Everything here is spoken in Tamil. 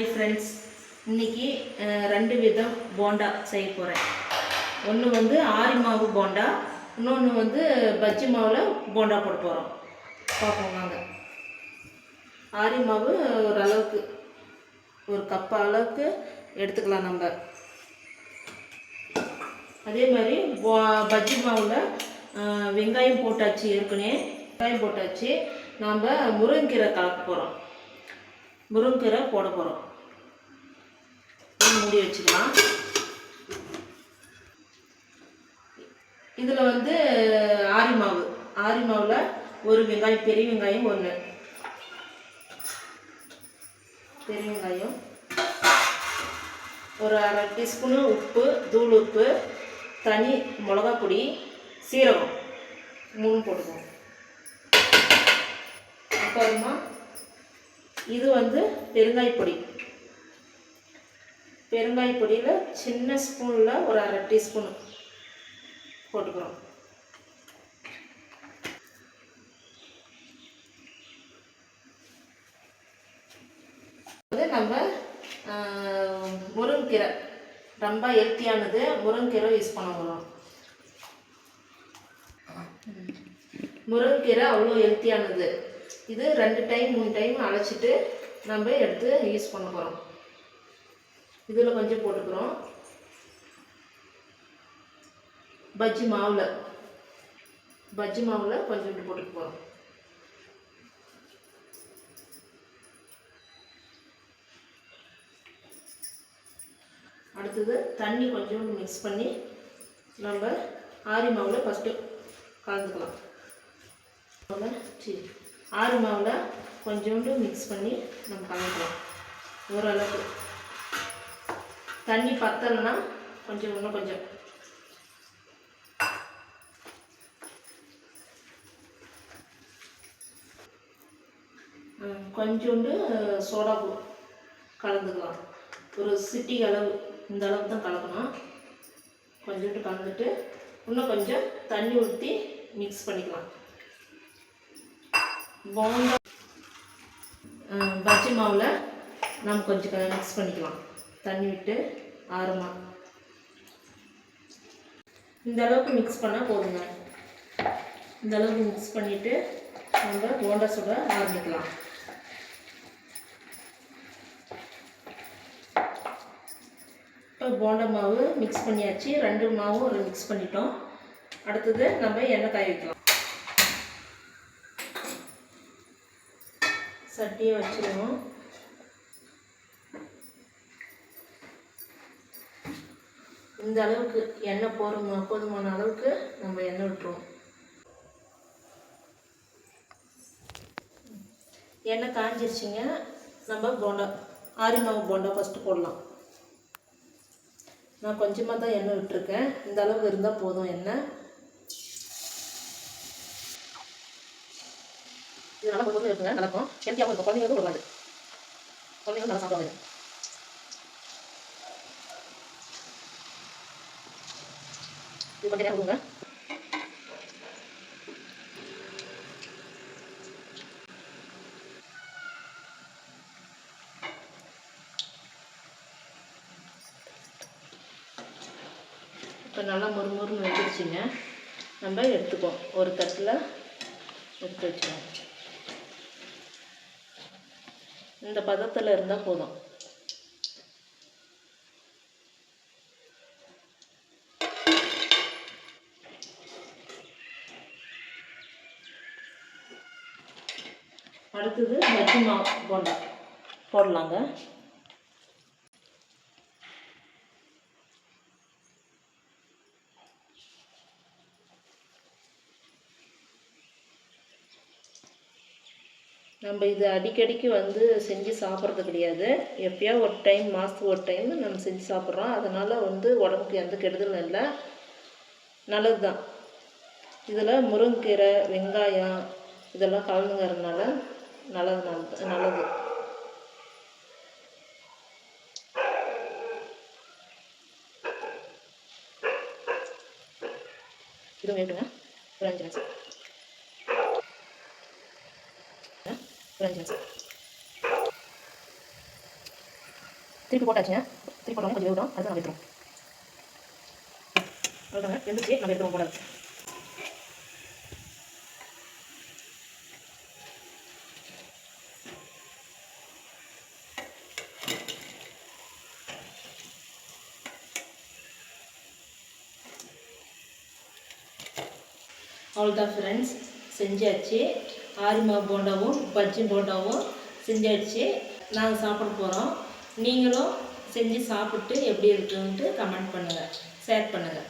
ஹாய் ஃப்ரெண்ட்ஸ், இன்றைக்கி ரெண்டு விதம் போண்டா செய்ய போகிறேன். ஒன்று வந்து ஆரி மாவு போண்டா, இன்னொன்று வந்து பஜ்ஜி மாவில் போண்டா போட போகிறோம். பார்ப்போம் வாங்க. ஆரி மாவு ஓரளவுக்கு ஒரு கப் அளவுக்கு எடுத்துக்கலாம் நம்ம. அதே மாதிரி பஜ்ஜி மாவில் வெங்காயம் போட்டாச்சு, ஏற்கனவே வெங்காயம் போட்டாச்சு. நாம் முருங்கீரை கலக்க போகிறோம், முருங்கீரை போட போகிறோம். மூடி வச்சுக்கலாம். இதில் வந்து ஆரி மாவில் ஒரு வெங்காயம், பெரிய வெங்காயம் ஒன்று, பெரிய வெங்காயம் ஒரு அரை டீஸ்பூனு உப்பு, தூள் உப்பு, தனி மிளகா பொடி, சீரகம் 3 போட்டுக்குவோம். அப்புறமா இது வந்து பெருங்காயப்பொடி. பெருங்காயப்பொடியில் சின்ன ஸ்பூனில் ஒரு அரை டீஸ்பூன் போட்டுக்கிறோம். நம்ம முருங்கீரை ரொம்ப ஹெல்த்தியானது, முருங்கீரை யூஸ் பண்ண போகிறோம். முருங்கீரை அவ்வளோ ஹெல்த்தியானது. இது 2 டைம் 3 டைம் அழைச்சிட்டு நம்ம எடுத்து யூஸ் பண்ண போகிறோம். இதில் கொஞ்சம் போட்டுக்கிறோம். பஜ்ஜி மாவில் கொஞ்சம் போட்டுக்க போகிறோம். அடுத்தது தண்ணி கொஞ்சோண்டு மிக்ஸ் பண்ணி நம்ம ஆரி மாவில் ஃபஸ்ட்டு கலந்துக்கலாம். ஆரி மாவில் கொஞ்சோண்டு மிக்ஸ் பண்ணி நம்ம கலந்துக்கலாம். ஓரளவுக்கு தண்ணி பத்தலைன்னா கொஞ்சம் இன்னும் கொஞ்சோண்டு சோடாப்பு கலந்துக்கலாம். ஒரு சிட்டி அளவு, இந்த அளவுக்கு தான் கலக்கணும். கொஞ்சோண்டு கலந்துட்டு இன்னும் கொஞ்சம் தண்ணி ஊற்றி மிக்ஸ் பண்ணிக்கலாம். போண்டா பஜ்ஜி மாவில் நம்ம கொஞ்சம் மிக்ஸ் பண்ணிக்கலாம், தண்ணி விட்டு ஆரமாக. இந்த அளவுக்கு மிக்ஸ் பண்ணால் போதுங்க. இந்த அளவுக்கு மிக்ஸ் பண்ணிவிட்டு நம்ம போண்டா சுட ஆரம்பிக்கலாம். இப்போ போண்டா மாவு மிக்ஸ் பண்ணியாச்சு, 2 மாவும் ஒரு மிக்ஸ் பண்ணிட்டோம். அடுத்தது நம்ம எண்ணெய் காய வைக்கலாம். சட்டியை வச்சுருவோம். இந்த அளவுக்கு எண்ணெய் போதுமான அளவுக்கு நம்ம எண்ணெய் விட்டுருவோம். எண்ணெய் காஞ்சிருச்சுங்க. நம்ம போண்டா, ஆரி மாவு போண்டா ஃபஸ்ட்டு போடலாம். நான் கொஞ்சமாக தான் எண்ணெய் விட்டுருக்கேன். இந்த அளவுக்கு இருந்தால் போதும் எண்ணெய். இது நல்லா கொஞ்சம் இருக்குங்க, நல்லாயிருக்கும், ஹெல்த்தியாகவும் இருக்கும். குழந்தைங்களுக்கும் வருவாது, குழந்தைங்களும் நல்லா சாப்பிடுவாங்க. இது கொஞ்சம் நேரம் கொடுங்க. இப்போ நல்லா முறுமுறுன்னு வெந்துருச்சுங்க. நம்ம எடுத்துப்போம், ஒரு தட்டில் எடுத்து வச்சுக்கோங்க. இந்த பதத்தில் இருந்தால் போதும். அடுத்தது பஜ்ஜி மாவு போண்டா போடலாங்க. நம்ம இது அடிக்கடிக்கு வந்து செஞ்சு சாப்பிட்றது கிடையாது. எப்போயா ஒரு டைம், மாதத்துக்கு ஒரு டைம் நம்ம செஞ்சு சாப்பிட்றோம். அதனால் வந்து உடம்புக்கு எந்த கெடுதலும் இல்லை, நல்லது தான். இதில் முருங்கீரை, வெங்காயம் இதெல்லாம் கலந்துங்கிறதுனால நல்லது. இது வேணுங்க, ஒரு 5 நிமிஷம். திருப்பி போட்டாச்சுங்க. திருப்பி போட்டோம் கொஞ்சம் விட்டோம், அது நம்ம எடுத்துரும். அவ்வளோதாங்க, வெந்துச்சு, நம்ம எடுத்துருவோம் போடாது. அவ்வளோதான் ஃப்ரெண்ட்ஸ், செஞ்சாச்சு. ஆரிமாவு போண்டாவும் பஜ்ஜி போண்டாவும் செஞ்சாச்சு. நாங்கள் சாப்பிட போகிறோம். நீங்களும் செஞ்சு சாப்பிட்டு எப்படி இருக்குன்ட்டு கமெண்ட் பண்ணுங்கள், ஷேர் பண்ணுங்கள்.